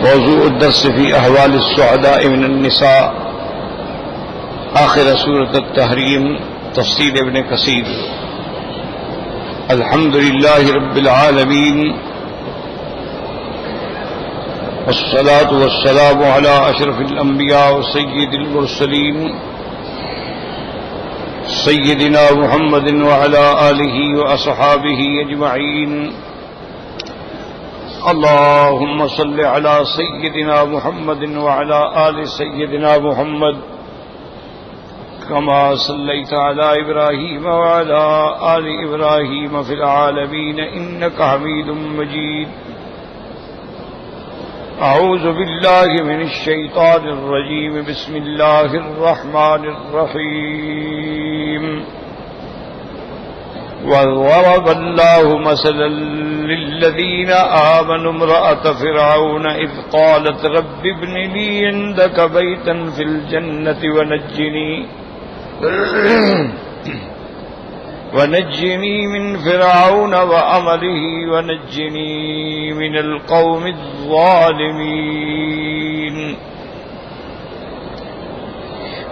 موضوع الدرس في أحوال السعداء من النساء آخر سورة التحريم تفسير ابن كثير. الحمد لله رب العالمين والصلاة والسلام على أشرف الأنبياء وسيد المرسلين سيدنا محمد وعلى آله وأصحابه أجمعين. اللهم صل على سيدنا محمد وعلى آل سيدنا محمد كما صليت على إبراهيم وعلى آل إبراهيم في العالمين إنك حميد مجيد. أعوذ بالله من الشيطان الرجيم. بسم الله الرحمن الرحيم. وضرب الله مثلا للذين آمنوا امرأة فرعون إذ قالت رب ابن لي عندك بيتا في الجنة ونجني من فرعون وعمله ونجني من القوم الظالمين.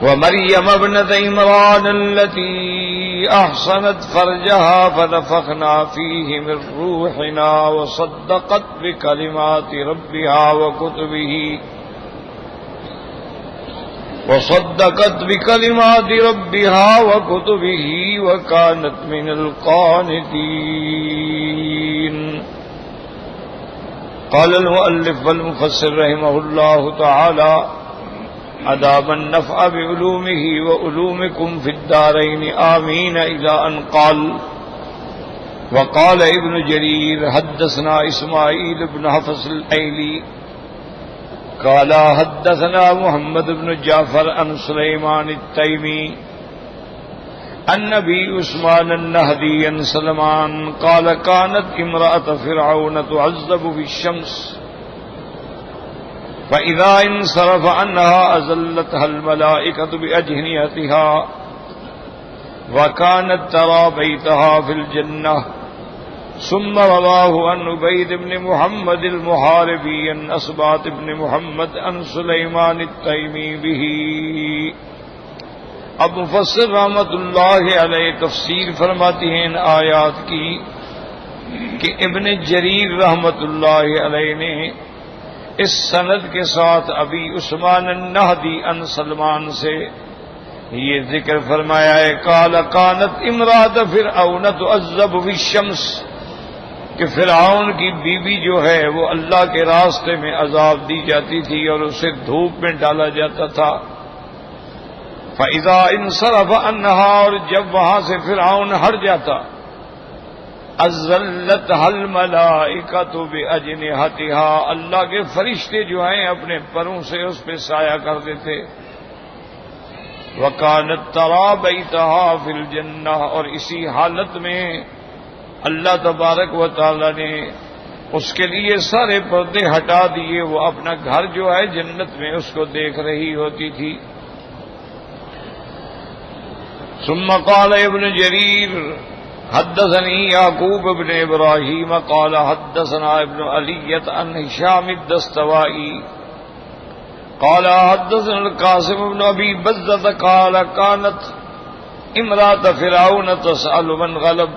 ومريم ابنة عمران التي أحصنت فرجها فنفخنا فيه من روحنا وصدقت بكلمات ربها وكتبه وكانت من القانتين. قال المؤلف والمفسر رحمه الله تعالى أدام النفع بعلومه وعلومكم في الدارين آمين إلى أن قال. وقال ابن جرير حدثنا إسماعيل بن حفص الأيلي قال حدثنا محمد بن جعفر عن سليمان التيمي عن أبي عثمان النهدي عن سلمان قال كانت امرأة فرعون تعذب في الشمس فإذا انصرف عنها أزلتها الملائكة بأجنحتها وكانت ترى بيتها في الجنة. ثم رواه عن عبيد بن محمد المحاربي عن أسباط بن محمد عن سليمان التيمي به. اب مفسر رحمت اللہ علیہ تفسیر فرماتی ہیں ان آیات کی کہ ابن جریر رحمت اللہ علیہ نے اس سند کے ساتھ ابی عثمان النہدی عن سلمان سے یہ ذکر فرمایا ہے قال کانت امرأۃ فرعون تعذب فی الشمس کہ فرعون کی بیوی جو ہے وہ اللہ کے راستے میں عذاب دی جاتی تھی اور اسے دھوپ میں ڈالا جاتا تھا. فَإِذَا انصرف عنها اور جب وہاں سے فرعون ہٹ جاتا اذلتها الملائکۃ باجنحتها اللہ کے فرشتے جو ہیں اپنے پروں سے اس پہ سایہ کر دیتے. وَكَانَتْ تَرَى بَيْتَهَا فِي الْجَنَّةِ اور اسی حالت میں اللہ تبارک و تعالی نے اس کے لیے سارے پردے ہٹا دیے، وہ اپنا گھر جو ہے جنت میں اس کو دیکھ رہی ہوتی تھی. ثم قال ابن جریر حدثني يعقوب بن إبراهيم قال حدثنا ابن علية عن هشام الدستوائي قال حدثنا القاسم بن أبي بزة قال كانت امرأة فرعون تسأل من غلب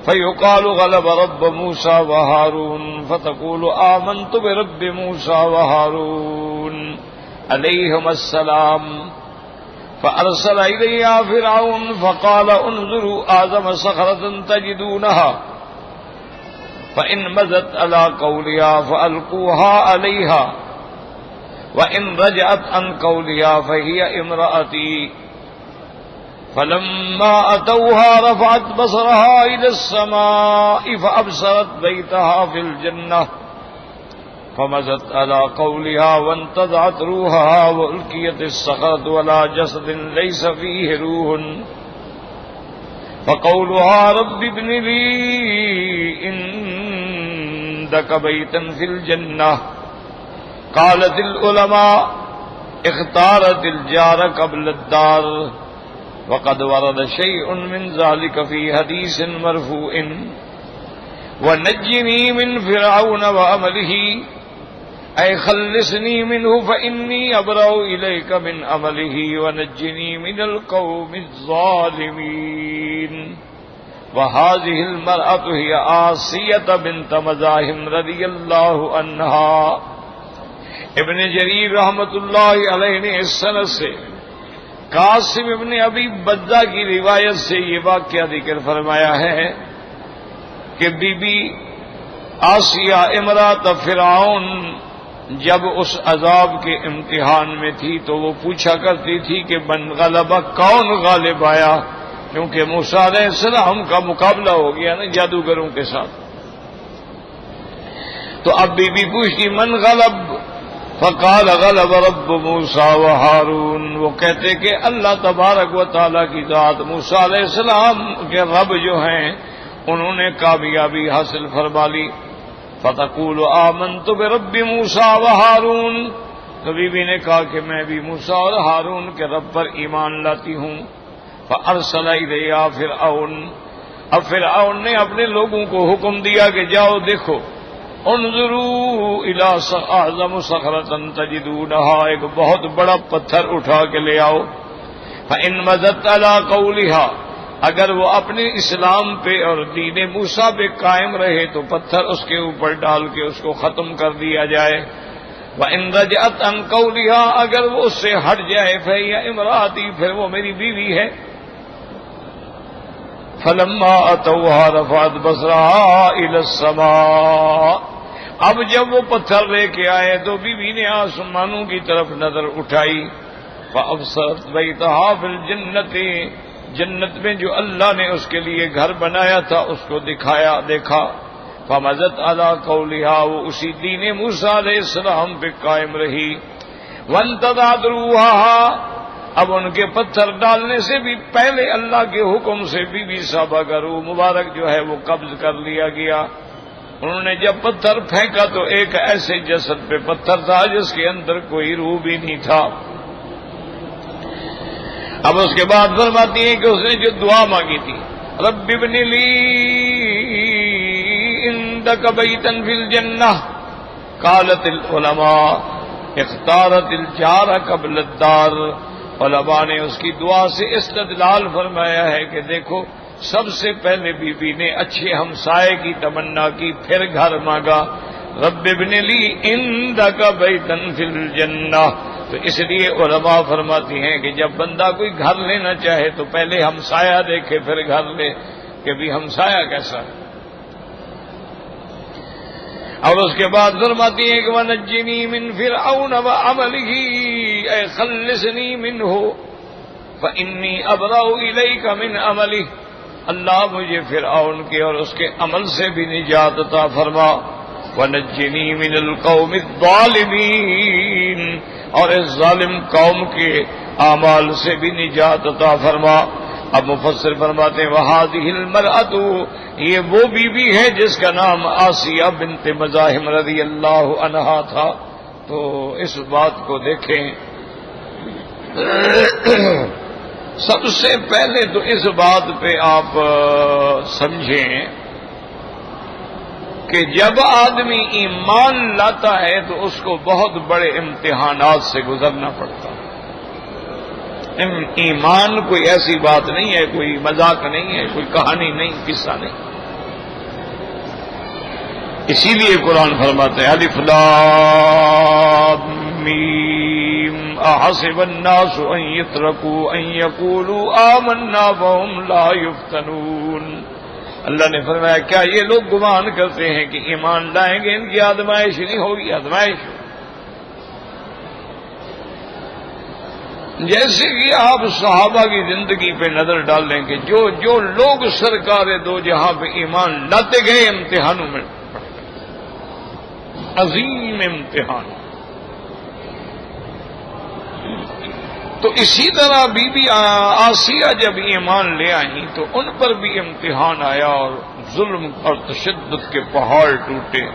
فيقال غلب رب موسى وهارون فتقول آمنت برب موسى وهارون عليهما السلام. فأرسل إليها فرعون فقال انظروا أعظم صخرة تجدونها فإن مزت على قولها فألقوها عليها وإن رجعت عن قولها فهي امرأتي. فلما أتوها رفعت بصرها إلى السماء فأبصرت بيتها في الجنة فمزت على قولها وانتزعت روحها وألقيت الصخرة على جسد ليس فيه روح فقولها رب ابن لي عندك بيتا في الجنة. قالت العلماء اختارت الجار قبل الدار وقد ورد شيء من ذلك في حديث مرفوع وَنَجِّنِي مِن فِرْعَوْنَ وَعَمَلِهِ اے خلصنی منہ فإنی ابرأ الیک من عملہ ونجنی من القوم الظالمین. وهذه المرأة هي آسیۃ بنت مزاحم رضی اللہ عنہا. ابن جریر رحمت اللہ علیہ نے اس سند سے قاسم ابن ابی بزہ کی روایت سے یہ واقعہ ذکر فرمایا ہے کہ بی بی آسیہ امرأۃ فرعون جب اس عذاب کے امتحان میں تھی تو وہ پوچھا کرتی تھی کہ من غلبہ، کون غالب آیا، کیونکہ موسیٰ علیہ السلام کا مقابلہ ہو گیا نا جادوگروں کے ساتھ. تو اب بی بی پوچھتی من غلب، فقال غلب رب موسیٰ و ہارون. وہ کہتے کہ اللہ تبارک و تعالیٰ کی ذات موسیٰ علیہ السلام کے رب جو ہیں انہوں نے کامیابی حاصل فرما لی. فتقول آمنت برب موسیٰ و ہارون. تو بی بی نے کہا کہ میں بھی موسیٰ اور ہارون کے رب پر ایمان لاتی ہوں. فارسل الیہا فرعون. اب فرعون نے اپنے لوگوں کو حکم دیا کہ جاؤ دیکھو، انظروا الی اعظم صخرۃ تجدونہا، ایک بہت بڑا پتھر اٹھا کے لے آؤ. فإن مضت علی قولہا، اگر وہ اپنے اسلام پہ اور دین موسیٰ پہ قائم رہے تو پتھر اس کے اوپر ڈال کے اس کو ختم کر دیا جائے. وَإِن رَجَعَتْ عَن قَوْلِهَا، اگر وہ اس سے ہٹ جائے فَهِيَ امرأتی، پھر وہ میری بیوی ہے. فَلَمَّا أَتَوْهَا رَفَعَتْ بَصَرَهَا إِلَى السَّمَاءِ. اب جب وہ پتھر لے کے آئے تو بیوی نے آسمانوں کی طرف نظر اٹھائی. فَأَبْصَرَتْ بَيْتَهَا فِي الْجَنَّةِ، جنت میں جو اللہ نے اس کے لیے گھر بنایا تھا اس کو دیکھا. فمضت علی قولہا، وہ اسی دین موسیٰ علیہ السلام پہ قائم رہی. وانتظرت روحہا، اب ان کے پتھر ڈالنے سے بھی پہلے اللہ کے حکم سے بی بی صاحبہ کا روح مبارک جو ہے وہ قبض کر لیا گیا. انہوں نے جب پتھر پھینکا تو ایک ایسے جسد پہ پتھر تھا جس کے اندر کوئی روح بھی نہیں تھا. اب اس کے بعد فرماتی ہیں کہ اس نے جو دعا مانگی تھی، رب ابن لی عندک بیتا فی الجنہ، قالت العلماء اختارت الجار قبل الدار. علماء نے اس کی دعا سے استدلال فرمایا ہے کہ دیکھو سب سے پہلے بی بی نے اچھے ہمسائے کی تمنا کی، پھر گھر مانگا. رب ابن لی عندک بیتا فی الجنہ. تو اس لیے علماء فرماتی ہیں کہ جب بندہ کوئی گھر لینا چاہے تو پہلے ہمسایہ دیکھے پھر گھر لے کہ بھی ہمسایہ کیسا ہے. اور اس کے بعد فرماتی ہیں کہ وَنَجِّنِي مِن فِرْعَوْنَ وَعَمَلِهِ، اے خلصنی منہ فإنی ابرأ الیک من عملہ. اللہ مجھے فرعون کے اور اس کے عمل سے بھی نجات عطا فرما. وَنَجِّنِي مِنَ الْقَوْمِ الظَّالِمِينَ، اور اس ظالم قوم کے اعمال سے بھی نجات عطا فرما. اب مفسر فرماتے ہیں وَهَذِهِ الْمَرْأَةُ، یہ وہ بیوی ہے جس کا نام آسیہ بنت مزاحم رضی اللہ عنہا تھا. تو اس بات کو دیکھیں، سب سے پہلے تو اس بات پہ آپ سمجھیں کہ جب آدمی ایمان لاتا ہے تو اس کو بہت بڑے امتحانات سے گزرنا پڑتا ہے. ایمان کوئی ایسی بات نہیں ہے، کوئی مذاق نہیں ہے، کوئی کہانی نہیں، قصہ نہیں. اسی لیے قرآن فرماتے ہیں الف لام میم احسب الناس ان يتركوا ان يقولوا آمنا وهم لا يفتنون. اللہ نے فرمایا کیا یہ لوگ گمان کرتے ہیں کہ ایمان لائیں گے ان کی آزمائش نہیں ہوگی؟ آزمائش جیسے کہ آپ صحابہ کی زندگی پہ نظر ڈال لیں کہ جو لوگ سرکار دو جہاں پہ ایمان لاتے گئے امتحانوں میں عظیم امتحان. تو اسی طرح بی بی آسیہ جب ایمان لے آئیں تو ان پر بھی امتحان آیا اور ظلم اور تشدد کے پہاڑ ٹوٹے.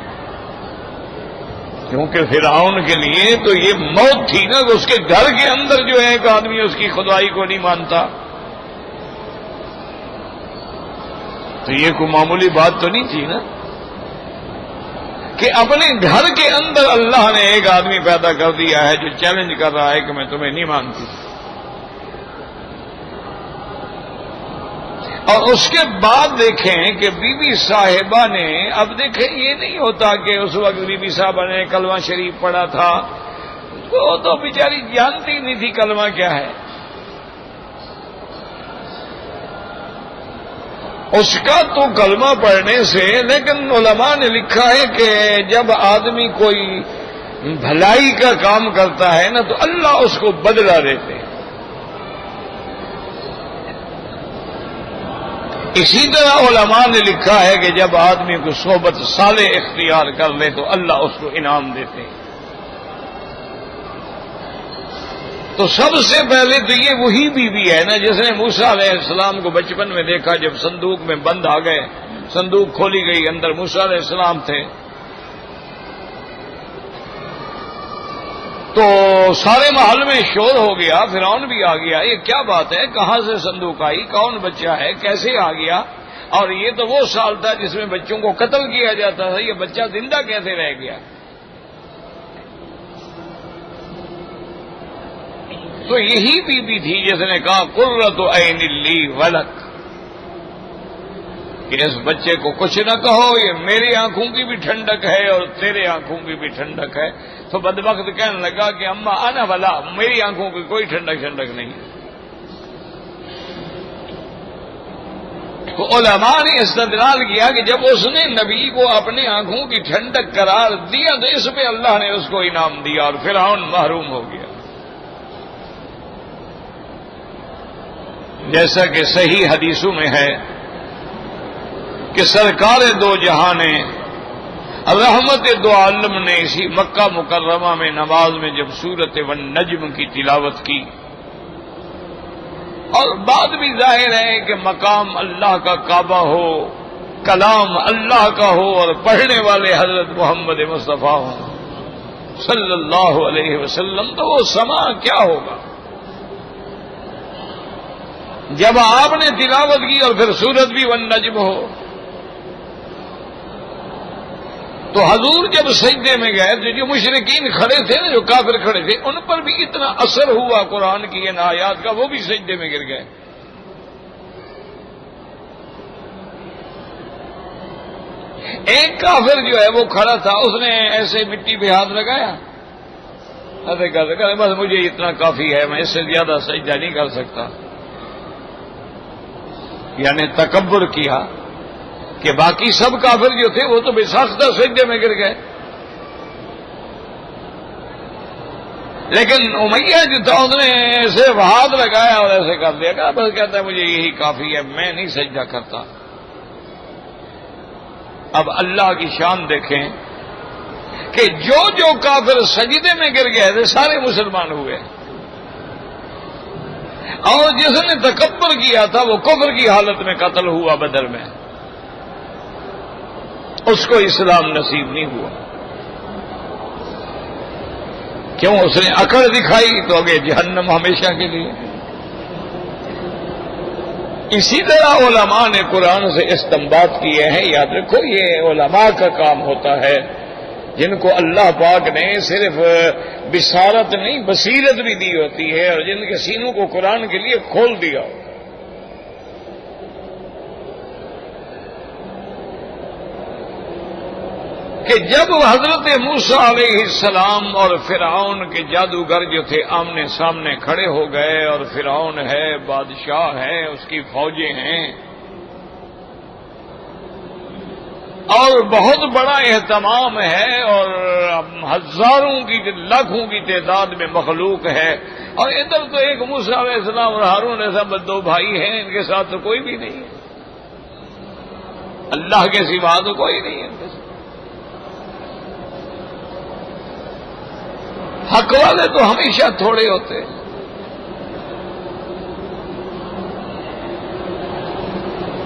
کیونکہ فرعون کے لیے تو یہ موت تھی نا، اس کے گھر کے اندر جو ہے ایک آدمی اس کی خدائی کو نہیں مانتا، تو یہ کوئی معمولی بات تو نہیں تھی نا. کہ اپنے گھر کے اندر اللہ نے ایک آدمی پیدا کر دیا ہے جو چیلنج کر رہا ہے کہ میں تمہیں نہیں مانتی. اور اس کے بعد دیکھیں کہ بی بی صاحبہ نے، اب دیکھیں یہ نہیں ہوتا کہ اس وقت بی بی صاحبہ نے کلمہ شریف پڑھا تھا، وہ تو بیچاری جانتی نہیں تھی کلمہ کیا ہے. اس کا تو کلمہ پڑھنے سے، لیکن علماء نے لکھا ہے کہ جب آدمی کوئی بھلائی کا کام کرتا ہے نا تو اللہ اس کو بدلہ دیتے ہیں. اسی طرح علماء نے لکھا ہے کہ جب آدمی کو صحبت صالح اختیار کر لے تو اللہ اس کو انعام دیتے ہیں. تو سب سے پہلے تو یہ وہی بیوی ہے نا جس نے موسیٰ علیہ السلام کو بچپن میں دیکھا جب صندوق میں بند آ گئے، صندوق کھولی گئی، اندر موسیٰ علیہ السلام تھے. تو سارے محل میں شور ہو گیا، فرعون بھی آ گیا، یہ کیا بات ہے، کہاں سے صندوق آئی، کون بچہ ہے، کیسے آ گیا؟ اور یہ تو وہ سال تھا جس میں بچوں کو قتل کیا جاتا تھا، یہ بچہ زندہ کیسے رہ گیا؟ تو یہی بی بی تھی جس نے کہا قرۃ عین لی ولک، کہ اس بچے کو کچھ نہ کہو، یہ میری آنکھوں کی بھی ٹھنڈک ہے اور تیرے آنکھوں کی بھی ٹھنڈک ہے. تو بدبخت کہنے لگا کہ اما انا ولا، میری آنکھوں کی کوئی ٹھنڈک نہیں. تو علماء نے استدلال کیا کہ جب اس نے نبی کو اپنی آنکھوں کی ٹھنڈک قرار دیا تو اس پہ اللہ نے اس کو انعام دیا اور فرعون محروم ہو گیا. جیسا کہ صحیح حدیثوں میں ہے کہ سرکار دو جہان رحمت دو عالم نے اسی مکہ مکرمہ میں نماز میں جب سورۃ والنجم کی تلاوت کی، اور بات بھی ظاہر ہے کہ مقام اللہ کا کعبہ ہو، کلام اللہ کا ہو اور پڑھنے والے حضرت محمد مصطفیٰ ہوں صلی اللہ علیہ وسلم، تو وہ سما کیا ہوگا؟ جب آپ نے تلاوت کی اور پھر سورت بھی والنجم ہو، تو حضور جب سجدے میں گئے تو جو مشرکین کھڑے تھے نا، جو کافر کھڑے تھے، ان پر بھی اتنا اثر ہوا قرآن کی ان آیات کا، وہ بھی سجدے میں گر گئے. ایک کافر جو ہے وہ کھڑا تھا، اس نے ایسے مٹی پہ ہاتھ لگایا، ایسے کہا بس مجھے اتنا کافی ہے، میں اس سے زیادہ سجدہ نہیں کر سکتا. یعنی تکبر کیا کہ باقی سب کافر جو تھے وہ تو بے ساختہ سجدے میں گر گئے، لیکن امیہ جو تھا اس نے صرف ہاتھ لگایا اور ایسے کر دیا، کہ بس کہتا ہے مجھے یہی کافی ہے، میں نہیں سجدہ کرتا. اب اللہ کی شان دیکھیں کہ جو کافر سجدے میں گر گئے تھے سارے مسلمان ہوئے، اور جس نے تکبر کیا تھا وہ کفر کی حالت میں قتل ہوا بدر میں، اس کو اسلام نصیب نہیں ہوا. کیوں؟ اس نے اکڑ دکھائی تو آگے جہنم ہمیشہ کے لیے. اسی طرح علماء نے قرآن سے استنباط کیے ہیں. یاد رکھو یہ علماء کا کام ہوتا ہے جن کو اللہ پاک نے صرف بصارت نہیں بصیرت بھی دی ہوتی ہے، اور جن کے سینوں کو قرآن کے لیے کھول دیا ہو. کہ جب حضرت موسیٰ علیہ السلام اور فرعون کے جادوگر جو تھے آمنے سامنے کھڑے ہو گئے، اور فرعون ہے، بادشاہ ہے، اس کی فوجیں ہیں، اور بہت بڑا اہتمام ہے، اور ہزاروں کی لاکھوں کی تعداد میں مخلوق ہے، اور ادھر تو ایک موسیٰ علیہ السلام اور ہارون علیہ السلام دو بھائی ہیں، ان کے ساتھ تو کوئی بھی نہیں ہے، اللہ کے سوا تو کوئی نہیں ہے ان کے ساتھ. حق والے تو ہمیشہ تھوڑے ہوتے ہیں.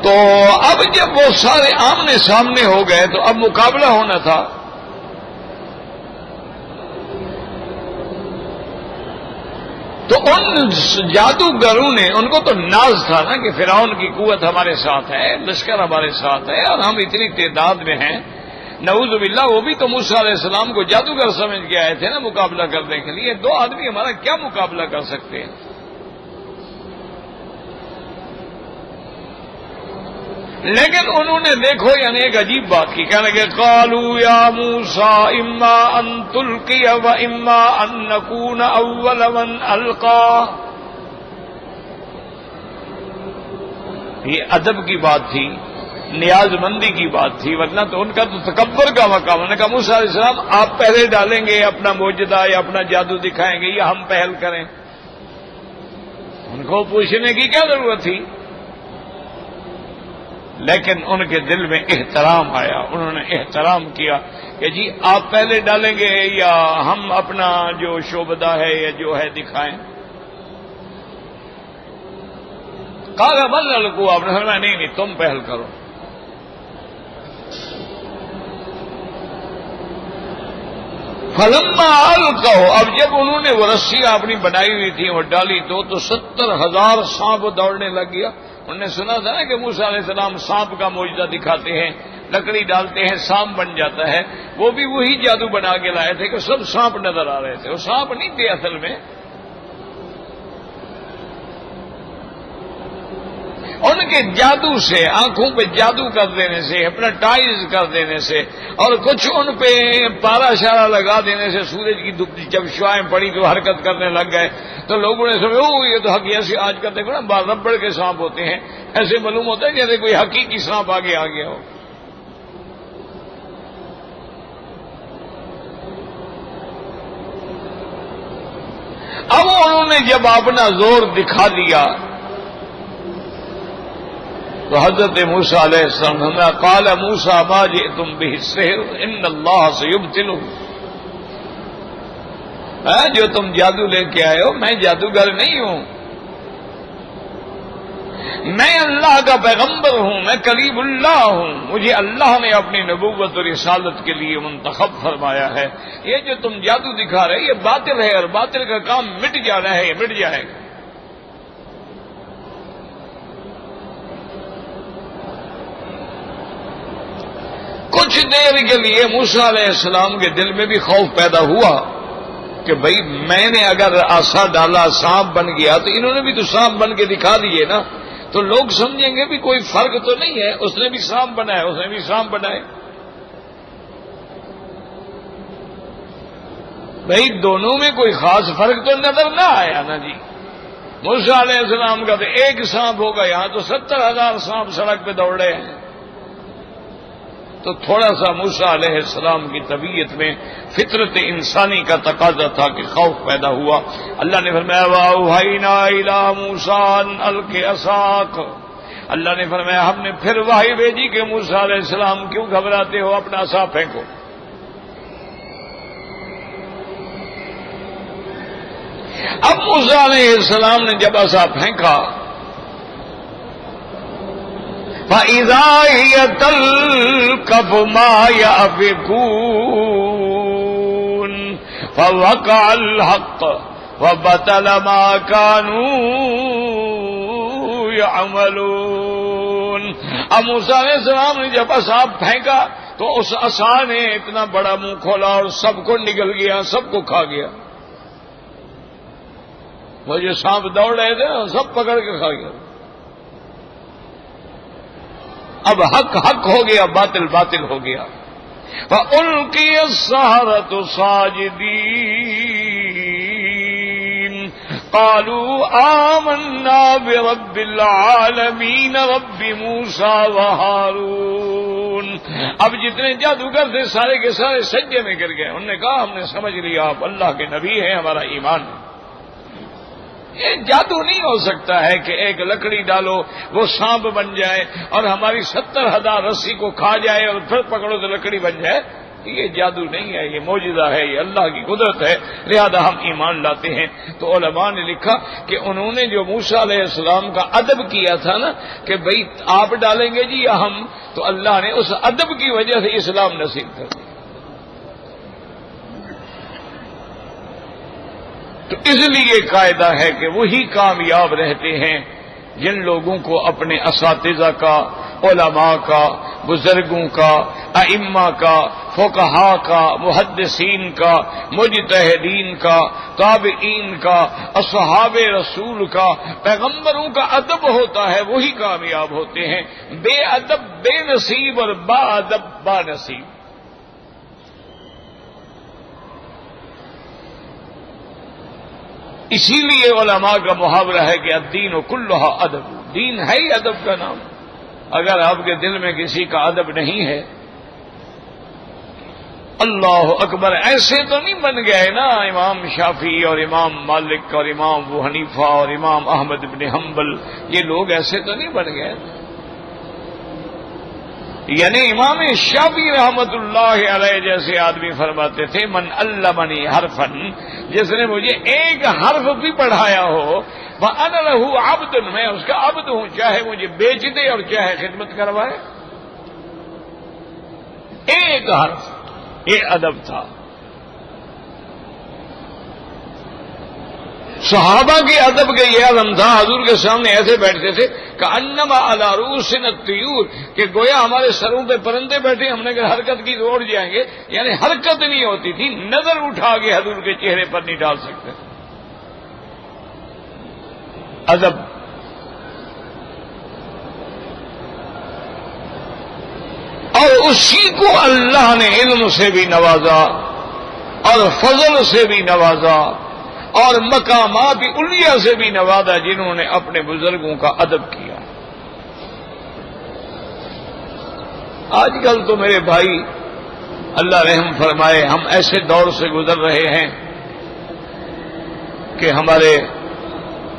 تو اب جب وہ سارے آمنے سامنے ہو گئے تو اب مقابلہ ہونا تھا. تو ان جادوگروں نے، ان کو تو ناز تھا نا کہ فرعون کی قوت ہمارے ساتھ ہے، لشکر ہمارے ساتھ ہے، اور ہم اتنی تعداد میں ہیں، نعوذ باللہ وہ بھی تو موسیٰ علیہ السلام کو جادوگر سمجھ کے آئے تھے نا مقابلہ کرنے کے لیے. دو آدمی ہمارا کیا مقابلہ کر سکتے ہیں؟ لیکن انہوں نے دیکھو یعنی ایک عجیب بات کی، کہنے لگے قالوا یا موسیٰ اما ان تلقی و اما ان نکون اول من القا. یہ ادب کی بات تھی، نیاز مندی کی بات تھی، ورنہ تو ان کا تو تکبر کا مقام. انہوں نے کہا موسیٰ علیہ السلام آپ پہلے ڈالیں گے اپنا معجزہ یا اپنا جادو دکھائیں گے یا ہم پہل کریں؟ ان کو پوچھنے کی کیا ضرورت تھی؟ لیکن ان کے دل میں احترام آیا، انہوں نے احترام کیا کہ جی آپ پہلے ڈالیں گے یا ہم اپنا جو شعبدہ ہے یا جو ہے دکھائیں. کہا بل القوا، آپ نے فرمایا نہیں تم پہل کرو. فلما القوا، اب جب انہوں نے وہ رسی اپنی بنائی ہوئی تھی وہ ڈالی تو 70,000 سانپ دوڑنے لگ گیا. انہوں نے سنا تھا نا کہ موسیٰ علیہ السلام سانپ کا معجزہ دکھاتے ہیں، لکڑی ڈالتے ہیں سانپ بن جاتا ہے. وہ بھی وہی جادو بنا کے لائے تھے کہ سب سانپ نظر آ رہے تھے. وہ سانپ نہیں تھے اصل میں. ان کے جادو سے، آنکھوں پہ جادو کر دینے سے، ہپناٹائز کر دینے سے اور کچھ ان پہ پارا شارا لگا دینے سے سورج کی جب شعائیں پڑی تو حرکت کرنے لگ گئے. تو لوگوں نے سمجھا او یہ تو ایسے آج کل دیکھو نا ربڑ کے سانپ ہوتے ہیں، ایسے معلوم ہوتا ہے جیسے کوئی حقیقی سانپ آگے آ گیا ہو. اب انہوں نے جب اپنا زور دکھا دیا تو حضرت موسیٰ علیہ السلام نے قال موسیٰ ما جئتم به السحر ان اللہ سیبطلہ. جو تم جادو لے کے آئے ہو میں جادوگر نہیں ہوں، میں اللہ کا پیغمبر ہوں، میں کلیم اللہ ہوں. مجھے اللہ نے اپنی نبوت اور رسالت کے لیے منتخب فرمایا ہے. یہ جو تم جادو دکھا رہے یہ باطل ہے اور باطل کا کام مٹ جانا ہے، یہ مٹ جائے گا. کچھ دیر کے لیے موسیٰ علیہ السلام کے دل میں بھی خوف پیدا ہوا کہ بھئی میں نے اگر عصا ڈالا سانپ بن گیا تو انہوں نے بھی تو سانپ بن کے دکھا دیے نا، تو لوگ سمجھیں گے بھی کوئی فرق تو نہیں ہے، اس نے بھی سانپ بنایا اس نے بھی سانپ بنائے. بھئی دونوں میں کوئی خاص فرق تو نظر نہ آیا نا جی. موسیٰ علیہ السلام کا تو ایک سانپ ہوگا، یہاں تو 70,000 سانپ سڑک پہ دوڑ رہے ہیں. تو تھوڑا سا موسیٰ علیہ السلام کی طبیعت میں فطرت انسانی کا تقاضا تھا کہ خوف پیدا ہوا. اللہ نے فرمایا وَأَوْحَيْنَا إِلَىٰ مُوسَىٰ أَنْ أَلْقِ عَصَاكَ. اللہ نے فرمایا ہم نے پھر وحی بھیجی کہ موسیٰ علیہ السلام کیوں گھبراتے ہو، اپنا عصا پھینکو. اب موسیٰ علیہ السلام نے جب عصا پھینکا فَإِذَا هِيَ تَلْقَفُ مَا يَأْفِكُونَ فَوَقَعَ الْحَقُّ وَبَطَلَ مَا كَانُوا يَعْمَلُونَ. اب موسیٰ علیہ السلام نے جب عصا پھینکا تو اس عصا نے اتنا بڑا منہ کھولا اور سب کو نگل گیا، سب کو کھا گیا. وہ جو سانپ دوڑ رہے تھے سب پکڑ کے کھا گیا. اب حق حق ہو گیا، باطل باطل ہو گیا. فَأُلْقِيَ السَّحَرَةُ سَاجِدِينَ قَالُوا آمَنَّا بِرَبِّ الْعَالَمِينَ رَبِّ مُوسَىٰ وَهَارُونَ. اب جتنے جادوگر تھے سارے کے سارے سجدے میں گر گئے. انہوں نے کہا ہم نے سمجھ لیا آپ اللہ کے نبی ہیں، ہمارا ایمان ہے. یہ جادو نہیں ہو سکتا ہے کہ ایک لکڑی ڈالو وہ سانپ بن جائے اور ہماری 70,000 رسی کو کھا جائے اور پھر پکڑو تو لکڑی بن جائے. یہ جادو نہیں ہے، یہ معجزہ ہے، یہ اللہ کی قدرت ہے، لہذا ہم ایمان لاتے ہیں. تو علماء نے لکھا کہ انہوں نے جو موسیٰ علیہ السلام کا ادب کیا تھا نا کہ بھئی آپ ڈالیں گے جی یا ہم، تو اللہ نے اس ادب کی وجہ سے اسلام نصیب کر دیا. تو اس لیے قاعدہ ہے کہ وہی کامیاب رہتے ہیں جن لوگوں کو اپنے اساتذہ کا، علماء کا، بزرگوں کا، ائمہ کا، فقہا کا، محدثین کا، مجتہدین کا، تابعین کا، اصحاب رسول کا، پیغمبروں کا ادب ہوتا ہے وہی کامیاب ہوتے ہیں، بے ادب بے نصیب اور با ادب با نصیب۔ اسی لیے علماء کا محاورہ ہے کہ الدین کلھا ادب، دین ہے ہی ادب کا نام۔ اگر آپ کے دل میں کسی کا ادب نہیں ہے، اللہ اکبر، ایسے تو نہیں بن گئے نا امام شافعی اور امام مالک اور امام ابو حنیفہ اور امام احمد بن حنبل، یہ لوگ ایسے تو نہیں بن گئے۔ یعنی امام شافعی رحمت اللہ علیہ جیسے آدمی فرماتے تھے من علمنی حرفا، جس نے مجھے ایک حرف بھی پڑھایا ہو، وَأَنَا لَهُ عَبْدٌ، میں اس کا عبد ہوں، چاہے مجھے بیچ دے اور چاہے خدمت کروائے۔ ایک حرف، یہ ادب تھا۔ صحابہ کے ادب کا یہ عالم تھا، حضور کے سامنے ایسے بیٹھتے تھے کأنما علی رؤوس الطیور، کہ گویا ہمارے سروں پہ پرندے بیٹھے، ہم نے اگر حرکت کی تو اڑ جائیں گے، یعنی حرکت نہیں ہوتی تھی، نظر اٹھا کے حضور کے چہرے پر نہیں ڈال سکتے۔ ادب۔ اور اسی کو اللہ نے علم سے بھی نوازا اور فضل سے بھی نوازا اور مقامات علیہ سے بھی نوازا، جنہوں نے اپنے بزرگوں کا ادب کیا۔ آج کل تو میرے بھائی اللہ رحم فرمائے، ہم ایسے دور سے گزر رہے ہیں کہ ہمارے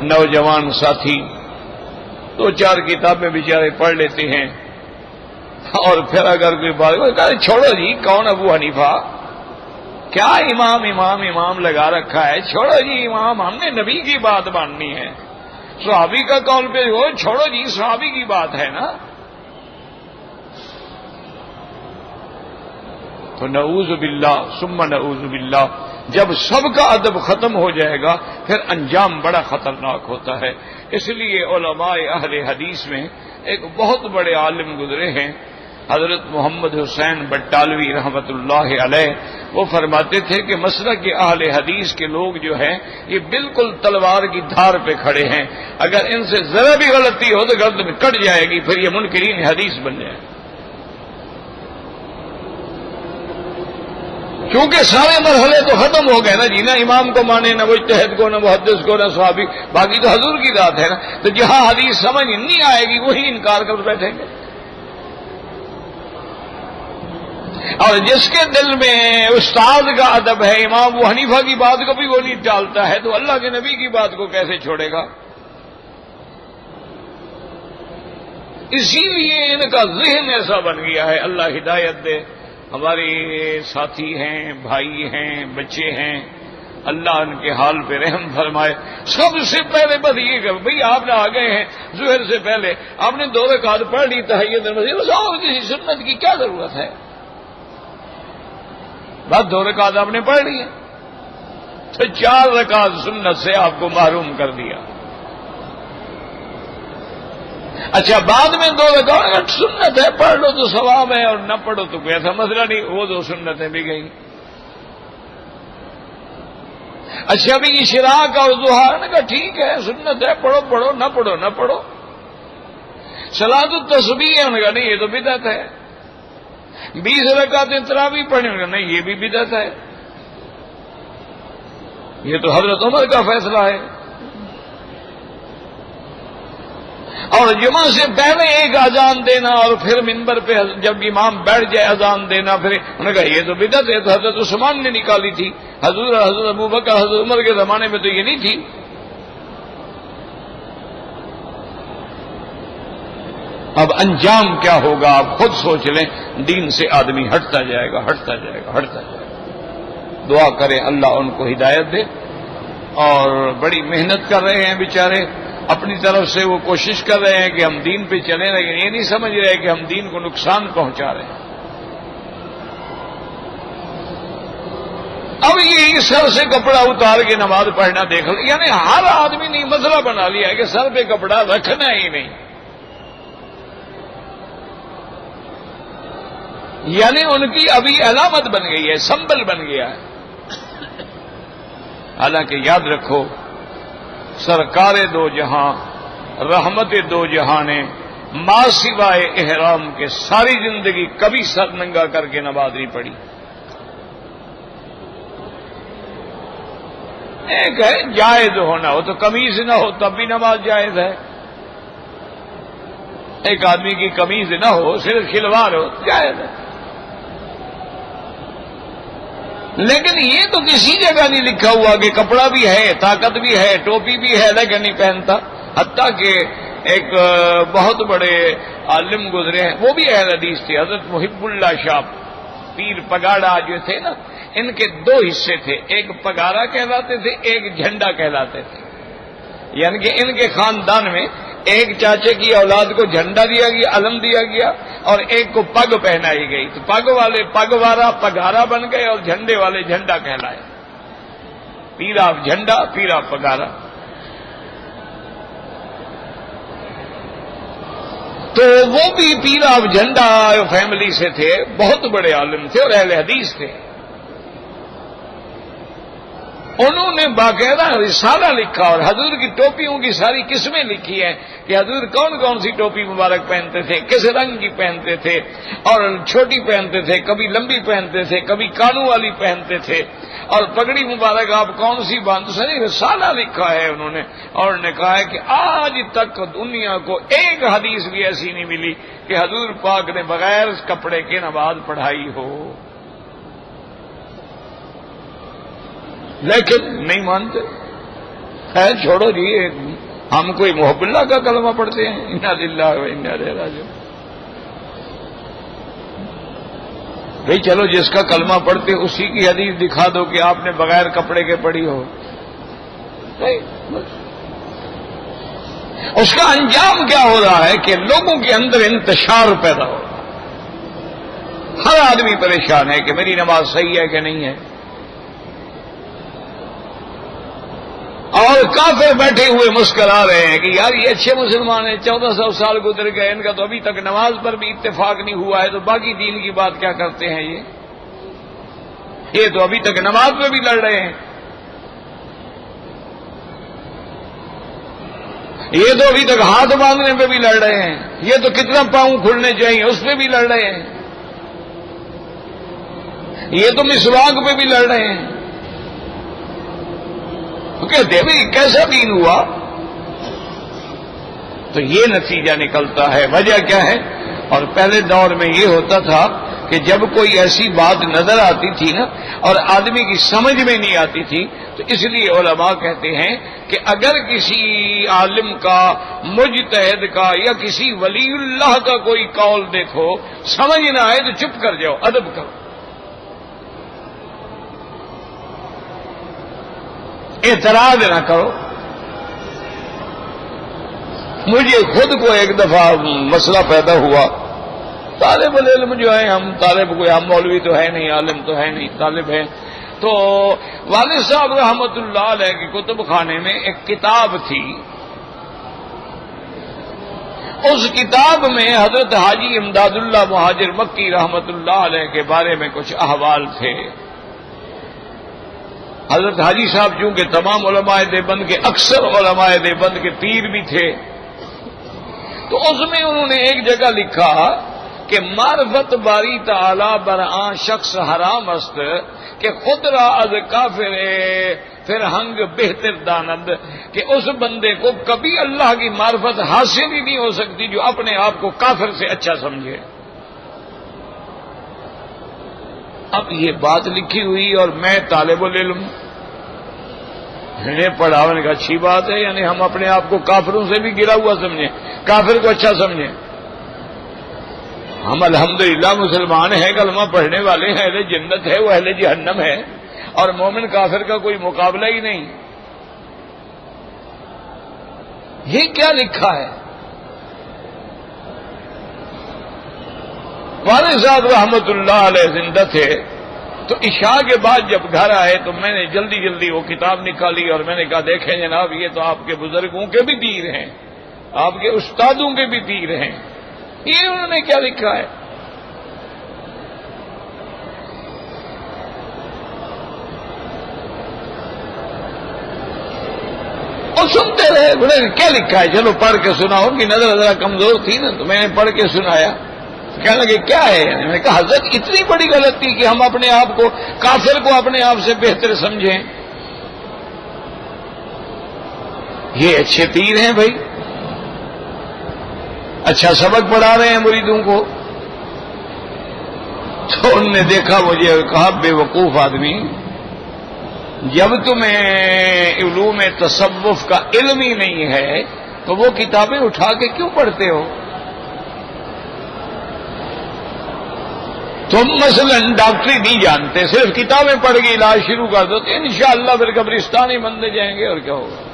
نوجوان ساتھی دو چار کتابیں بیچارے پڑھ لیتے ہیں، اور پھر اگر کوئی بات کہے چھوڑو جی کون ابو حنیفہ، کیا امام امام امام لگا رکھا ہے، چھوڑو جی امام، ہم نے نبی کی بات ماننی ہے، صحابی کا قول پہ ہو، چھوڑو جی صحابی کی بات ہے نا۔ تو نعوذ باللہ ثم نعوذ باللہ، جب سب کا ادب ختم ہو جائے گا پھر انجام بڑا خطرناک ہوتا ہے۔ اس لیے علماء اہل حدیث میں ایک بہت بڑے عالم گزرے ہیں، حضرت محمد حسین بٹالوی رحمت اللہ علیہ، وہ فرماتے تھے کہ مسلک کے اہل حدیث کے لوگ جو ہیں یہ بالکل تلوار کی دھار پہ کھڑے ہیں، اگر ان سے ذرا بھی غلطی ہو تو گردن کٹ جائے گی، پھر یہ منکرین حدیث بن جائے، کیونکہ سارے مرحلے تو ختم ہو گئے نا جی، نہ امام کو مانے، نہ مجتہد کو، نہ محدث کو، نہ صحابی، باقی تو حضور کی ذات ہے نا۔ تو جہاں حدیث سمجھ نہیں آئے گی وہی انکار کر بیٹھیں گے، اور جس کے دل میں استاد کا ادب ہے، امام ابو حنیفہ کی بات کو بھی وہ نہیں ٹالتا ہے، تو اللہ کے نبی کی بات کو کیسے چھوڑے گا؟ اسی لیے ان کا ذہن ایسا بن گیا ہے، اللہ ہدایت دے۔ ہمارے ساتھی ہیں، بھائی ہیں، بچے ہیں، اللہ ان کے حال پہ رحم فرمائے۔ سب سے پہلے بس یہ کہ بھئی آپ نہ آ گئے ہیں ظہر سے پہلے، آپ نے 2 رکعت پڑھ لی تحیت المسجد، بس اور کسی سنت کی کیا ضرورت ہے؟ بس 2 رکعت آپ نے پڑھ لی ہے، تو 4 رکعت سنت سے آپ کو محروم کر دیا۔ اچھا بعد میں 2 رکعت سنت ہے، پڑھ لو تو ثواب ہے اور نہ پڑھو تو کوئی ایسا مسئلہ نہیں، وہ 2 سنتیں بھی گئیں۔ اچھا بھی اشراق اور ضحیٰ نے کہا ٹھیک ہے سنت ہے، پڑھو پڑھو، نہ پڑھو نہ پڑھو۔ صلاۃ التسبیح ہے، انہوں نے کہا نہیں یہ تو بدعت ہے۔ 20 رکعتیں تراویح پڑھنے، انہوں نے کہا نہیں یہ بھی بدعت ہے، یہ تو حضرت عمر کا فیصلہ ہے۔ اور جمعہ سے پہلے ایک اذان دینا اور پھر منبر پہ جب امام بیٹھ جائے اذان دینا، پھر انہوں نے کہا یہ تو بدعت ہے، تو حضرت عثمان نے نکالی تھی، حضرت ابو بکر حضرت عمر کے زمانے میں تو یہ نہیں تھی۔ اب انجام کیا ہوگا آپ خود سوچ لیں، دین سے آدمی ہٹتا جائے گا ہٹتا جائے گا ہٹتا جائے گا۔ دعا کریں اللہ ان کو ہدایت دے، اور بڑی محنت کر رہے ہیں بیچارے، اپنی طرف سے وہ کوشش کر رہے ہیں کہ ہم دین پہ چلیں، لیکن یہ نہیں سمجھ رہے کہ ہم دین کو نقصان پہنچا رہے ہیں۔ اب یہ سر سے کپڑا اتار کے نماز پڑھنا دیکھ لیں، یعنی ہر آدمی نے مسئلہ بنا لیا ہے کہ سر پہ کپڑا رکھنا ہی نہیں۔ یعنی ان کی ابھی علامت بن گئی ہے، سمبل بن گیا ہے۔ حالانکہ یاد رکھو، سرکار دو جہاں، رحمت دو جہاں نے ماں سوائے احرام کے ساری زندگی کبھی سر ننگا کر کے نماز نہیں پڑھی۔ ایک ہے جائز ہونا، وہ تو قمیض نہ ہو تب بھی نماز جائز ہے۔ ایک آدمی کی قمیض نہ ہو، صرف شلوار ہو، جائز ہے۔ لیکن یہ تو کسی جگہ نہیں لکھا ہوا کہ کپڑا بھی ہے، طاقت بھی ہے، ٹوپی بھی ہے، لیکن نہیں پہنتا۔ حتیٰ کہ ایک بہت بڑے عالم گزرے ہیں، وہ بھی اہل حدیث تھے، حضرت محب اللہ شاہ پیر پگاڑا جو تھے نا، ان کے دو حصے تھے، ایک پگارا کہلاتے تھے، ایک جھنڈا کہلاتے تھے۔ یعنی کہ ان کے خاندان میں ایک چاچے کی اولاد کو جھنڈا دیا گیا، علم دیا گیا، اور ایک کو پگ پہنائی گئی، تو پگ والے پگ وارا پگارا بن گئے اور جھنڈے والے جھنڈا کہلائے۔ پیرا جھنڈا، پیرا پگارا۔ تو وہ بھی پیرا جھنڈا فیملی سے تھے، بہت بڑے عالم تھے اور اہل حدیث تھے۔ انہوں نے باقاعدہ رسالہ لکھا اور حضور کی ٹوپیوں کی ساری قسمیں لکھی ہیں کہ حضور کون کون سی ٹوپی مبارک پہنتے تھے، کس رنگ کی پہنتے تھے، اور چھوٹی پہنتے تھے، کبھی لمبی پہنتے تھے، کبھی کانوں والی پہنتے تھے، اور پگڑی مبارک آپ کون سی باندھتے تھے۔ رسالہ لکھا ہے انہوں نے، اور انہوں نے کہا ہے کہ آج تک دنیا کو ایک حدیث بھی ایسی نہیں ملی کہ حضور پاک نے بغیر کپڑے کے نماز پڑھائی ہو، لیکن نہیں مانتے۔ خیر چھوڑو جی، ہم کوئی محب اللہ کا کلمہ پڑھتے ہیں، انا للہ و انا الیہ راجعون۔ بھئی چلو جس کا کلمہ پڑھتے اسی کی حدیث دکھا دو کہ آپ نے بغیر کپڑے کے پڑھی ہو، اس کا انجام کیا ہو رہا ہے کہ لوگوں کے اندر انتشار پیدا ہو رہا ہے۔ ہر آدمی پریشان ہے کہ میری نماز صحیح ہے کہ نہیں ہے، اور کافر بیٹھے ہوئے مسکرا رہے ہیں کہ یار یہ اچھے مسلمان ہیں، 1400 سال گزر گئے، ان کا تو ابھی تک نماز پر بھی اتفاق نہیں ہوا ہے، تو باقی دین کی بات کیا کرتے ہیں یہ تو ابھی تک نماز پہ بھی لڑ رہے ہیں، یہ تو ابھی تک ہاتھ باندھنے پہ بھی لڑ رہے ہیں، یہ تو کتنا پاؤں کھلنے چاہیے اس پہ بھی لڑ رہے ہیں، یہ تو مسواک پہ بھی لڑ رہے ہیں۔ کہتے بھائی کیسا دین ہوا؟ تو یہ نتیجہ نکلتا ہے۔ وجہ کیا ہے؟ اور پہلے دور میں یہ ہوتا تھا کہ جب کوئی ایسی بات نظر آتی تھی نا اور آدمی کی سمجھ میں نہیں آتی تھی، تو اس لیے علماء کہتے ہیں کہ اگر کسی عالم کا، مجتہد کا، یا کسی ولی اللہ کا کوئی قول دیکھو سمجھ نہ آئے تو چپ کر جاؤ، ادب کرو، اعتراض نہ کرو۔ مجھے خود کو ایک دفعہ مسئلہ پیدا ہوا، طالب العلم جو ہے، ہم ہم مولوی تو ہے نہیں، عالم تو ہے نہیں، طالب ہیں، تو والد صاحب رحمت اللہ علیہ کے کتب خانے میں ایک کتاب تھی، اس کتاب میں حضرت حاجی امداد اللہ مہاجر مکی رحمت اللہ علیہ کے بارے میں کچھ احوال تھے۔ حضرت حاجی صاحب چونکہ تمام علماء دیوبند کے، اکثر علماء دیوبند کے پیر بھی تھے، تو اس میں انہوں نے ایک جگہ لکھا کہ معرفت باری تعالی برآں شخص حرام است کہ خود را از کافر فرہنگ بہتر دانند، کہ اس بندے کو کبھی اللہ کی معرفت حاصل ہی نہیں ہو سکتی جو اپنے آپ کو کافر سے اچھا سمجھے۔ اب یہ بات لکھی ہوئی اور میں طالب العلم نے پڑھا، نے کہا اچھی بات ہے، یعنی ہم اپنے آپ کو کافروں سے بھی گرا ہوا سمجھیں، کافر کو اچھا سمجھیں۔ ہم الحمدللہ مسلمان ہیں، کلمہ پڑھنے والے ہیں، اہل جنت ہے، وہ اہل جہنم ہے، اور مومن کافر کا کوئی مقابلہ ہی نہیں۔ یہ کیا لکھا ہے؟ والد صاحب رحمت اللہ علیہ زندہ تھے، تو عشاء کے بعد جب گھر آئے تو میں نے جلدی وہ کتاب نکالی اور میں نے کہا دیکھیں جناب، یہ تو آپ کے بزرگوں کے بھی پیر ہیں، آپ کے استادوں کے بھی پیر ہیں، یہ انہوں نے کیا لکھا ہے؟ وہ سنتے رہے. بولے کیا لکھا ہے, چلو پڑھ کے سناؤ. ان کی نظر ذرا کمزور تھی نا, تو میں نے پڑھ کے سنایا. کہنے لگے کیا ہے؟ میں نے کہا حضرت اتنی بڑی غلطی کہ ہم اپنے آپ کو, کافر کو اپنے آپ سے بہتر سمجھیں. یہ اچھے پیر ہیں بھائی, اچھا سبق پڑھا رہے ہیں مریدوں کو. تو ان نے دیکھا مجھے اور کہا بے وقوف آدمی, جب تمہیں علوم تصوف کا علم ہی نہیں ہے تو وہ کتابیں اٹھا کے کیوں پڑھتے ہو؟ تم مثلا ڈاکٹری نہیں جانتے, صرف کتابیں پڑھ کے علاج شروع کر دو تو انشاءاللہ پھر قبرستان ہی بنتے جائیں گے, اور کیا ہوگا.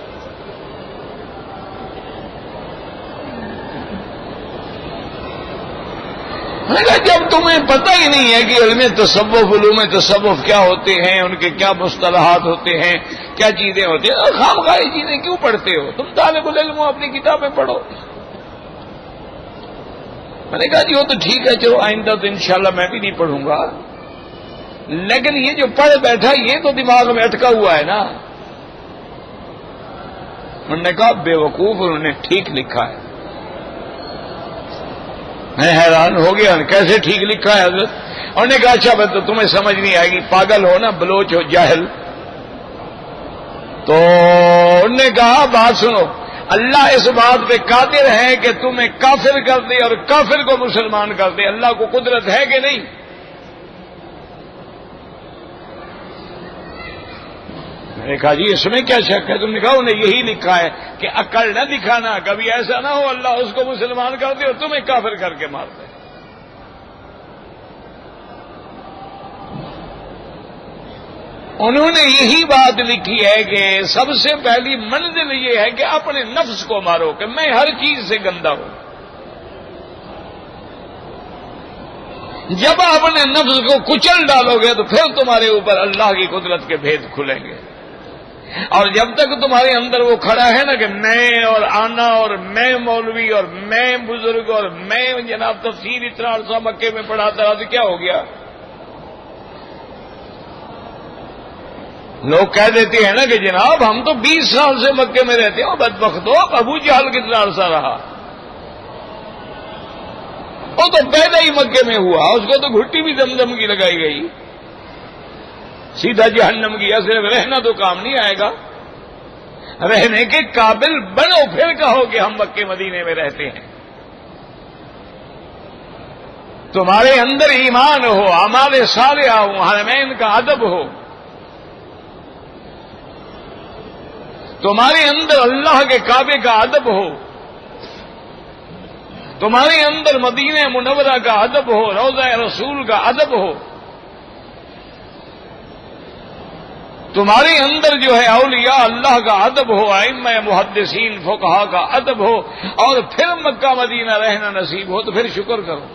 میں نے کہا جب تمہیں پتہ ہی نہیں ہے کہ علم تصوف, علوم تصوف کیا ہوتے ہیں, ان کے کیا مصطلحات ہوتے ہیں, کیا چیزیں ہوتی ہیں, خامخواہ چیزیں کیوں پڑھتے ہو؟ تم طالب العلم ہو, اپنی کتابیں پڑھو. میں نے کہا جی وہ تو ٹھیک ہے, چلو آئندہ تو انشاءاللہ میں بھی نہیں پڑھوں گا, لیکن یہ جو پڑھ بیٹھا یہ تو دماغ میں اٹکا ہوا ہے نا. انہوں نے کہا بے وقوف, انہوں نے ٹھیک لکھا ہے. میں حیران ہو گیا, کیسے ٹھیک لکھا ہے حضرت؟ انہوں نے کہا اچھا بس تو تمہیں سمجھ نہیں آئے گی, پاگل ہو نا, بلوچ ہو, جاہل. تو انہوں نے کہا بات سنو, اللہ اس بات پہ قادر ہے کہ تمہیں کافر کر دے اور کافر کو مسلمان کر دے. اللہ کو قدرت ہے کہ نہیں؟ میں نے کہا جی اس میں کیا شک ہے؟ تم نے کہا انہیں یہی لکھا ہے کہ عقل نہ دکھانا, کبھی ایسا نہ ہو اللہ اس کو مسلمان کر دے اور تمہیں کافر کر کے مار دے. انہوں نے یہی بات لکھی ہے کہ سب سے پہلی منزل یہ ہے کہ اپنے نفس کو مارو, کہ میں ہر چیز سے گندا ہوں. جب اپنے نفس کو کچل ڈالو گے تو پھر تمہارے اوپر اللہ کی قدرت کے بھید کھلیں گے. اور جب تک تمہارے اندر وہ کھڑا ہے نا کہ میں اور آنا اور میں مولوی اور میں بزرگ اور میں جناب تفسیر اتنا عرصہ مکے میں پڑھاتا رہا, تو کیا ہو گیا؟ لوگ کہہ دیتے ہیں نا کہ جناب ہم تو 20 سال سے مکے میں رہتے ہیں. بدبخت ہو, ابو جہل کتنا عرصہ رہا؟ وہ تو پیدا ہی مکے میں ہوا, اس کو تو گھٹی بھی زمزم کی لگائی گئی, سیدھا جہنم گیا. صرف رہنا تو کام نہیں آئے گا, رہنے کے قابل بنو پھر کہو کہ ہم مکے مدینے میں رہتے ہیں. تمہارے اندر ایمان ہو, اعمال صالحہ ہو, حرمین کا ادب ہو, تمہارے اندر اللہ کے کعبے کا ادب ہو, تمہارے اندر مدینہ منورہ کا ادب ہو, روضہ رسول کا ادب ہو, تمہارے اندر جو ہے اولیاء اللہ کا ادب ہو, ائمہ محدثین فقہا کا ادب ہو, اور پھر مکہ مدینہ رہنا نصیب ہو, تو پھر شکر کرو.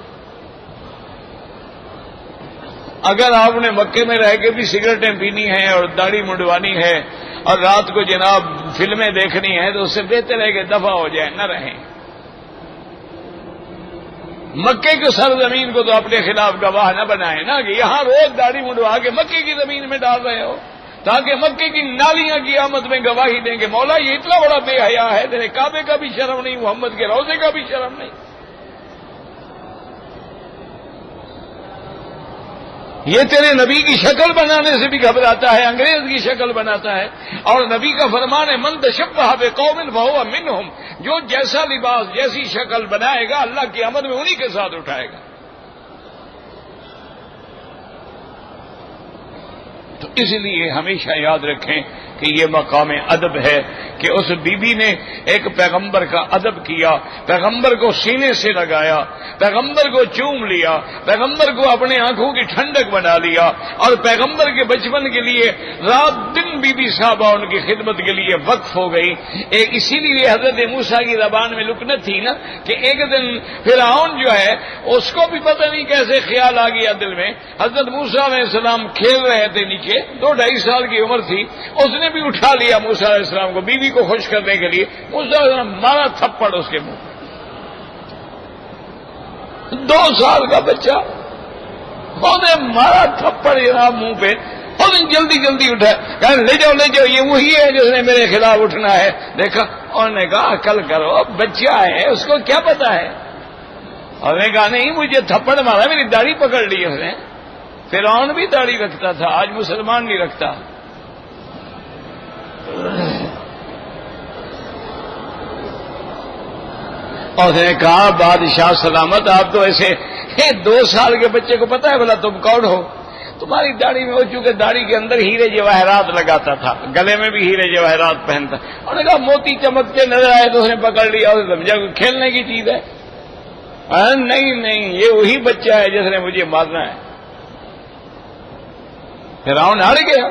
اگر آپ نے مکے میں رہ کے بھی سگریٹیں پینی ہیں اور داڑھی منڈوانی ہے اور رات کو جناب فلمیں دیکھنی ہے, تو اس سے بہتر ہے کہ دفع ہو جائے, نہ رہیں. مکے کی سرزمین کو تو اپنے خلاف گواہ نہ بنائے نا, کہ یہاں روز داڑھی منڈوا کے مکے کی زمین میں ڈال رہے ہو, تاکہ مکے کی نالیاں قیامت میں گواہی دیں گے مولا یہ اتنا بڑا بے حیا ہے, تیرے کعبے کا بھی شرم نہیں, محمد کے روضے کا بھی شرم نہیں. یہ تیرے نبی کی شکل بنانے سے بھی گھبراتا ہے, انگریز کی شکل بناتا ہے. اور نبی کا فرمان ہے من تشبہ بقوم فہو منہم, جو جیسا لباس جیسی شکل بنائے گا اللہ کی قیامت میں انہی کے ساتھ اٹھائے گا. تو اس لیے ہمیشہ یاد رکھیں کہ یہ مقام ادب ہے کہ اس بی بی نے ایک پیغمبر کا ادب کیا, پیغمبر کو سینے سے لگایا, پیغمبر کو چوم لیا, پیغمبر کو اپنے آنکھوں کی ٹھنڈک بنا لیا, اور پیغمبر کے بچپن کے لیے رات دن بی بی صاحبہ ان کی خدمت کے لیے وقف ہو گئی. اسی لیے حضرت موسیٰ کی زبان میں لکنت تھی نا کہ ایک دن فرعون جو ہے اس کو بھی پتہ نہیں کیسے خیال آ گیا دل میں, حضرت موسیٰ علیہ السلام کھیل رہے تھے نیچے, 2-2.5 سال کی عمر تھی, اس نے بھی اٹھا لیا موسیٰ علیہ السلام کو بیوی کو خوش کرنے کے لیے. موسیٰ علیہ السلام مارا تھپڑ اس کے منہ پہ, 2 سال کا بچہ, مارا تھپڑ جناب منہ پہ. اور جلدی جلدی اٹھا کہ لے جاؤ یہ وہی ہے جس نے میرے خلاف اٹھنا ہے. دیکھا انہوں نے کہا عقل کرو، بچہ ہے اس کو کیا پتا ہے. اور نے کہا نہیں مجھے تھپڑ مارا، میری داڑھی پکڑ لی اس نے. فرعون بھی داڑھی رکھتا تھا، آج مسلمان نہیں رکھتا. اور اس نے کہا بادشاہ سلامت، آپ تو ایسے 2 سال کے بچے کو پتا ہے بھلا تم کون ہو؟ تمہاری داڑھی میں ہو چکے داڑھی کے اندر ہیرے جواہرات لگاتا تھا، گلے میں بھی ہیرے جواہرات پہنتا. اور نے کہا موتی چمکتے نظر آئے تو اس نے پکڑ لیا اور سمجھا کہ کھیلنے کی چیز ہے. نہیں یہ وہی بچہ ہے جس نے مجھے مارنا ہے. فرعون ہار گیا.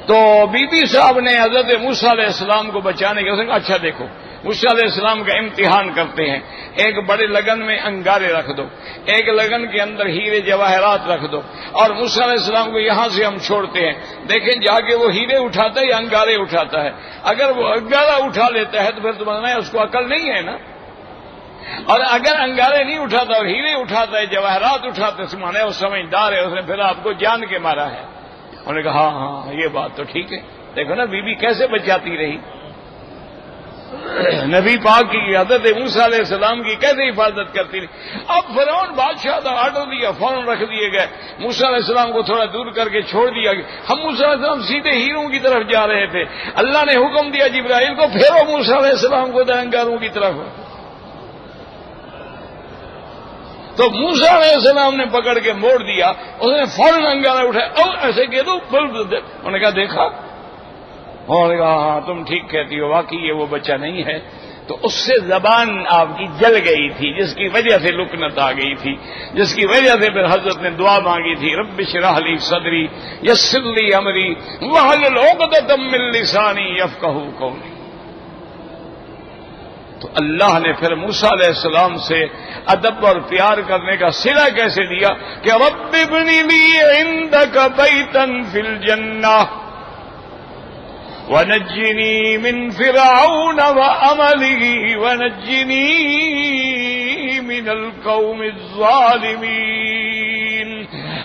تو بی بی صاحب نے حضرت موسیٰ علیہ السلام کو بچانے کے، اس نے کہا اچھا دیکھو موسیٰ علیہ السلام کا امتحان کرتے ہیں. ایک بڑے لگن میں انگارے رکھ دو، ایک لگن کے اندر ہیرے جواہرات رکھ دو، اور موسیٰ علیہ السلام کو یہاں سے ہم چھوڑتے ہیں. دیکھیں جا کے وہ ہیرے اٹھاتا ہے یا انگارے اٹھاتا ہے. اگر وہ انگارہ اٹھا لیتا ہے تو پھر تمہارا اس کو عقل نہیں ہے نا. اور اگر انگارے نہیں اٹھاتا اور ہیرے اٹھاتا ہے، جواہرات اٹھاتے سمانے وہ سمجھدار ہے، اس نے پھر آپ کو جان کے مارا ہے. انہوں نے کہا ہاں یہ بات تو ٹھیک ہے. دیکھو نا بی بی کیسے بچاتی رہی، نبی پاک کی حضرت موسیٰ علیہ السلام کی کیسے حفاظت کرتی رہی. اب فرعون بادشاہ تھا، آرڈر دیا، فوراً رکھ دیے گئے. موسیٰ علیہ السلام کو تھوڑا دور کر کے چھوڑ دیا گیا. ہم موسیٰ علیہ السلام سیدھے ہیروں کی طرف جا رہے تھے. اللہ نے حکم دیا جبرائیل کو پھیرو موسیٰ علیہ السلام کو انگاروں کی طرف. تو موسیٰ علیہ السلام نے پکڑ کے موڑ دیا، اس نے فوراً انگارہ اٹھایا اور ایسے کہہ دو انہوں نے کہا دیکھا، اور کہا ہاں تم ٹھیک کہتی ہو، واقعی یہ وہ بچہ نہیں ہے. تو اس سے زبان آپ کی جل گئی تھی، جس کی وجہ سے لکنت آ گئی تھی، جس کی وجہ سے پھر حضرت نے دعا مانگی تھی رب اشرح لی صدری یسر لی امری واحلل عقدۃ من لسانی یفقہوا قولی. تو اللہ نے پھر موسیٰ علیہ السلام سے ادب اور پیار کرنے کا صلہ کیسے دیا کہ رب ابن لی عندک بیتا فی الجنہ ونجنی من فرعون وعمله ونجنی من القوم الظالمین.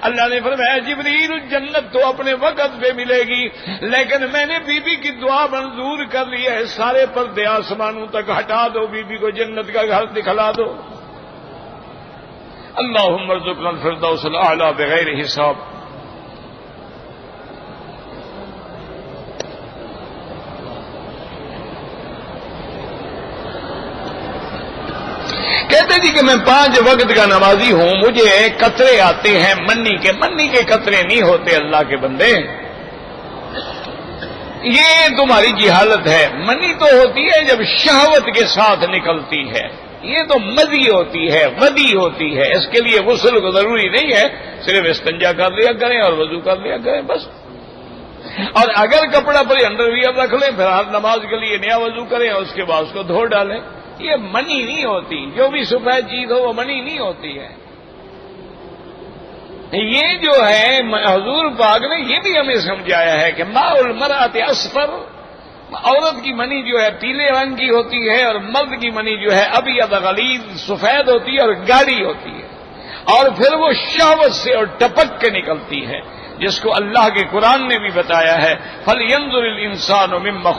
اللہ نے فرمایا جبریل جنت تو اپنے وقت پہ ملے گی، لیکن میں نے بی بی کی دعا منظور کر لی ہے، سارے پردے آسمانوں تک ہٹا دو، بی بی کو جنت کا گھر دکھلا دو. اللہم ارزقنا الفردوس الاعلی بغیر حساب. کہتے جی کہ میں 5 وقت کا نمازی ہوں، مجھے قطرے آتے ہیں منی کے قطرے نہیں ہوتے اللہ کے بندے. یہ تمہاری جہالت ہے. منی تو ہوتی ہے جب شہوت کے ساتھ نکلتی ہے، یہ تو مزی ہوتی ہے، ودی ہوتی ہے. اس کے لیے غسل کو ضروری نہیں ہے، صرف استنجا کر لیا کریں اور وضو کر لیا کریں بس. اور اگر کپڑا پر انڈر ویئر رکھ لیں پھر ہر نماز کے لیے نیا وضو کریں اور اس کے بعد اس کو دھو ڈالیں. یہ منی نہیں ہوتی، جو بھی سفید چیز ہو وہ منی نہیں ہوتی ہے. یہ جو ہے حضور پاک نے یہ بھی ہمیں سمجھایا ہے کہ ماء المرأۃ اصفر، عورت کی منی جو ہے پیلے رنگ کی ہوتی ہے اور مرد کی منی جو ہے ابیض غلیظ سفید ہوتی ہے اور گاڑھی ہوتی ہے، اور پھر وہ شہوت سے اور ٹپک کے نکلتی ہے، جس کو اللہ کے قرآن نے بھی بتایا ہے فَلْيَنظُرِ الْإِنسَانُ مِمَّا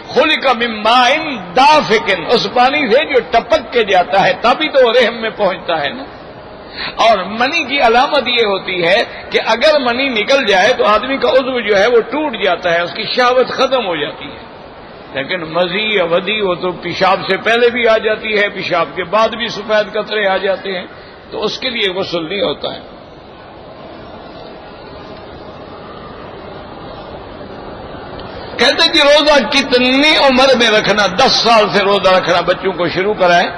خُلِقَ مِن مَّاءٍ دَافِقٍ، اس پانی سے جو ٹپک کے جاتا ہے تبھی تو رحم میں پہنچتا ہے نا. اور منی کی علامت یہ ہوتی ہے کہ اگر منی نکل جائے تو آدمی کا عضو جو ہے وہ ٹوٹ جاتا ہے، اس کی شہوت ختم ہو جاتی ہے. لیکن مزی یا ودی وہ تو پیشاب سے پہلے بھی آ جاتی ہے، پیشاب کے بعد بھی سفید قطرے آ جاتے ہیں، تو اس کے لیے غسل نہیں ہوتا ہے. کہتے کہ روزہ کتنی عمر میں رکھنا؟ 10 سال سے روزہ رکھنا بچوں کو شروع کرائیں،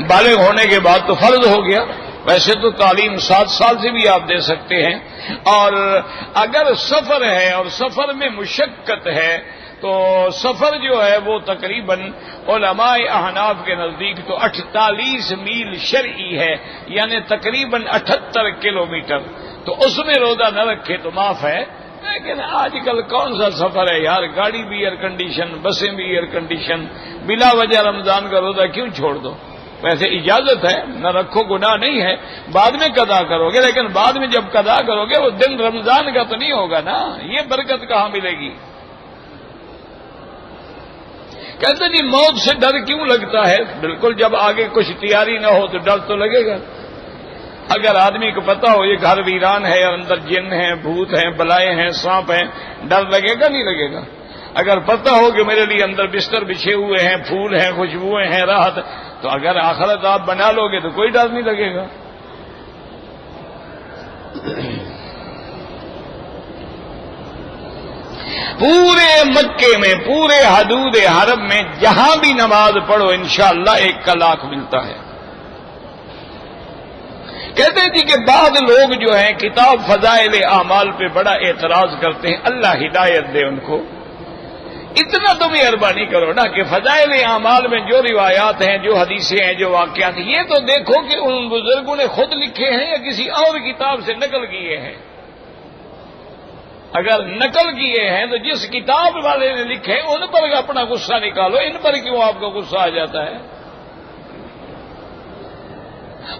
بالغ ہونے کے بعد تو فرض ہو گیا. ویسے تو تعلیم 7 سال سے بھی آپ دے سکتے ہیں. اور اگر سفر ہے اور سفر میں مشقت ہے تو سفر جو ہے وہ تقریباً علماء احناف کے نزدیک تو 48 میل شرعی ہے، یعنی تقریباً 78 کلومیٹر. تو اس میں روزہ نہ رکھے تو معاف ہے. لیکن آج کل کون سا سفر ہے یار، گاڑی بھی ایئر کنڈیشن، بسیں بھی ایئر کنڈیشن، بلا وجہ رمضان کا روزہ کیوں چھوڑ دو؟ ویسے اجازت ہے، نہ رکھو گناہ نہیں ہے، بعد میں قضا کرو گے، لیکن بعد میں جب قضا کرو گے وہ دن رمضان کا تو نہیں ہوگا نا، یہ برکت کہاں ملے گی؟ کہتے جی موت سے ڈر کیوں لگتا ہے؟ بالکل جب آگے کچھ تیاری نہ ہو تو ڈر تو لگے گا۔ اگر آدمی کو پتا ہو یہ گھر ویران ہے اور اندر جن ہیں، بھوت ہیں، بلائے ہیں، سانپ ہیں، ڈر لگے گا نہیں لگے گا؟ اگر پتا ہو کہ میرے لیے اندر بستر بچھے ہوئے ہیں، پھول ہیں، خوشبوئیں ہیں، راحت، تو اگر آخرت آپ بنا لو گے تو کوئی ڈر نہیں لگے گا۔ پورے مکے میں، پورے حدود حرم میں جہاں بھی نماز پڑھو انشاءاللہ 1 کا لاکھ ملتا ہے۔ کہتے ہیں کہ بعض لوگ جو ہیں کتاب فضائل اعمال پہ بڑا اعتراض کرتے ہیں، اللہ ہدایت دے ان کو۔ اتنا تو مہربانی کرو نا کہ فضائل اعمال میں جو روایات ہیں، جو حدیثیں ہیں، جو واقعات ہیں، یہ تو دیکھو کہ ان بزرگوں نے خود لکھے ہیں یا کسی اور کتاب سے نقل کیے ہیں۔ اگر نقل کیے ہیں تو جس کتاب والے نے لکھے ان پر اپنا غصہ نکالو، ان پر کیوں آپ کو غصہ آ جاتا ہے؟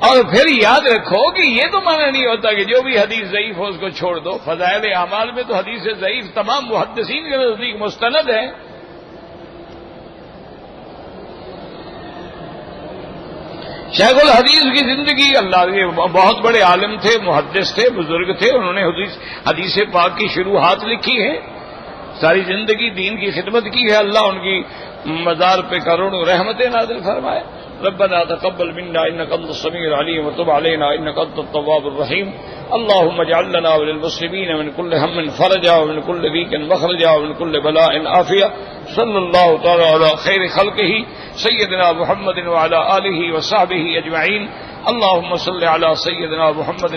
اور پھر یاد رکھو کہ یہ تو معنی نہیں ہوتا کہ جو بھی حدیث ضعیف ہو اس کو چھوڑ دو۔ فضائل اعمال میں تو حدیث ضعیف تمام محدثین کے نزدیک مستند ہے۔ شیخ الحدیث کی زندگی، اللہ کے بہت بڑے عالم تھے، محدث تھے، بزرگ تھے، انہوں نے حدیث پاک کی شروحات لکھی ہیں، ساری زندگی دین کی خدمت کی ہے، اللہ ان کی مزار پہ کروڑوں رحمتیں نازل فرمائے۔ ربنا تقبل منا انك انت السميع العليم وتب علينا انك انت التواب الرحيم اللهم اجعل لنا وللمسلمين من كل هم فرجا ومن كل ضيق مخرجا ومن كل بلاء عافية صلى الله تعالى على خير خلقه سيدنا محمد وعلى آله وصحبه أجمعين اللهم صل على سيدنا محمد